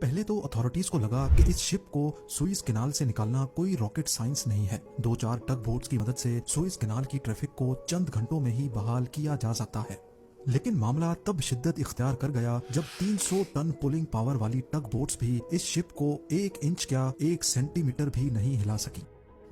पहले तो अथॉरिटीज को लगा कि इस शिप को सुइज कैनाल से निकालना कोई रॉकेट साइंस नहीं है। 2-4 टग बोट्स की मदद से सुइज कैनाल की ट्रैफिक को चंद घंटों में ही बहाल किया जा सकता है। लेकिन मामला तब शिद्दत इख्तियार कर गया जब 300 टन पुलिंग पावर वाली टग बोट्स भी इस शिप को 1 इंच क्या 1 सेंटीमीटर भी नहीं हिला सकी।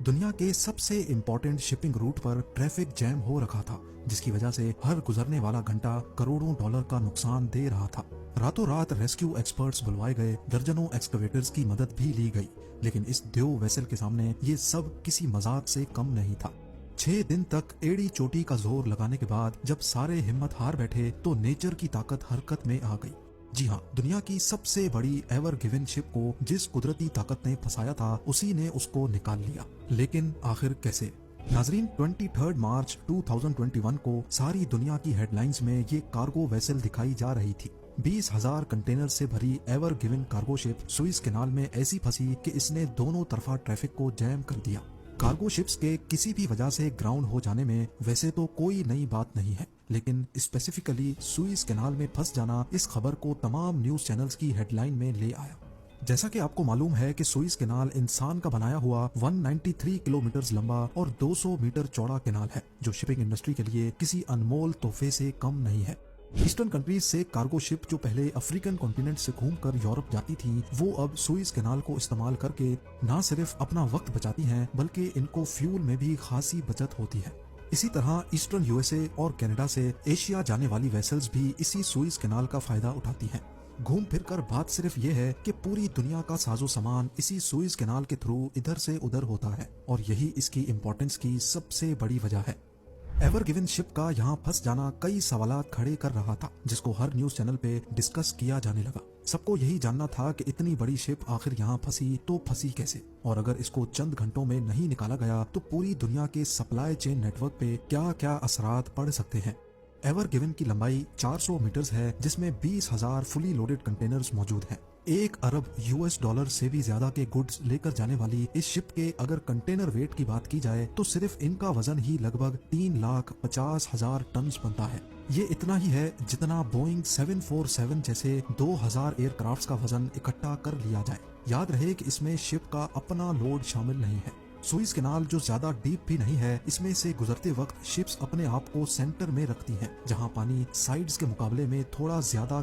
दुनिया के सबसे इम्पोर्टेंट शिपिंग रूट पर ट्रैफिक जैम हो रखा था, जिसकी वजह से हर गुजरने वाला घंटा करोड़ों डॉलर का नुकसान दे रहा था। रातों रात रेस्क्यू एक्सपर्ट्स बुलवाए गए, दर्जनों एक्सकवेटर्स की मदद भी ली गई, लेकिन इस देव वेसल के सामने ये सब किसी मजाक से कम नहीं था। 6 दिन तक एड़ी चोटी का जोर लगाने के बाद जब सारे हिम्मत हार बैठे तो नेचर की ताकत हरकत में आ गई। जी हाँ, दुनिया की सबसे बड़ी एवर गिवन शिप को जिस कुदरती ताकत ने फंसाया था उसी ने उसको निकाल लिया। लेकिन आखिर कैसे? नाजरीन, 23 मार्च 2021 को सारी दुनिया की हेडलाइंस में ये कार्गो वेसल दिखाई जा रही थी। 20,000 कंटेनर से भरी ever given cargo ship Swiss canal में ऐसी फंसी कि इसने दोनों तरफा ट्रैफिक को जैम कर दिया। कार्गो शिप्स के किसी भी वजह से ग्राउंड हो जाने में वैसे तो कोई नई बात नहीं है, लेकिन स्पेसिफिकली सुइज कैनाल में फंस जाना इस खबर को तमाम न्यूज चैनल्स की हेडलाइन में ले आया। जैसा कि आपको मालूम है कि सुइज कैनाल इंसान का बनाया हुआ 193 किलोमीटर लंबा और 200 मीटर चौड़ा कैनाल है, जो शिपिंग इंडस्ट्री के लिए किसी अनमोल तोहफे से कम नहीं है। ईस्टर्न कंट्रीज से कार्गो शिप जो पहले अफ्रीकन कॉन्टिनेंट से घूमकर यूरोप जाती थी, वो अब सुइज कैनाल को इस्तेमाल करके न सिर्फ अपना वक्त बचाती हैं, बल्कि इनको फ्यूल में भी खासी बचत होती है। इसी तरह ईस्टर्न यूएसए और कनाडा से एशिया जाने वाली वेसल्स भी इसी सुइज कैनाल का फायदा उठाती हैं। घूम फिर कर बात सिर्फ ये है कि पूरी दुनिया का साजो सामान इसी सुइज कैनाल के थ्रू इधर से उधर होता है, और यही इसकी इम्पोर्टेंस की सबसे बड़ी वजह है। एवर गिवन शिप का यहाँ फंस जाना कई सवालात खड़े कर रहा था, जिसको हर न्यूज चैनल पे डिस्कस किया जाने लगा। सबको यही जानना था कि इतनी बड़ी शिप आखिर यहाँ फंसी तो फंसी कैसे, और अगर इसको चंद घंटों में नहीं निकाला गया तो पूरी दुनिया के सप्लाई चेन नेटवर्क पे क्या क्या असरात पड़ सकते हैं। एवर गिवन की लंबाई 400 मीटर्स है, जिसमें 20,000 फुली लोडेड कंटेनर्स मौजूद हैं। 1 अरब यूएस डॉलर से भी ज्यादा के गुड्स लेकर जाने वाली इस शिप के अगर कंटेनर वेट की बात की जाए तो सिर्फ इनका वजन ही लगभग 3,50,000 टन बनता है। ये इतना ही है जितना बोइंग 747 जैसे 2000 एयरक्राफ्ट्स का वजन इकट्ठा कर लिया जाए। याद रहे कि इसमें शिप का अपना लोड शामिल नहीं है। सुइज कैनाल जो ज्यादा डीप भी नहीं है, इसमें से गुजरते वक्त शिप्स अपने आप को सेंटर में रखती हैं, जहां पानी साइड्स के मुकाबले में थोड़ा ज्यादा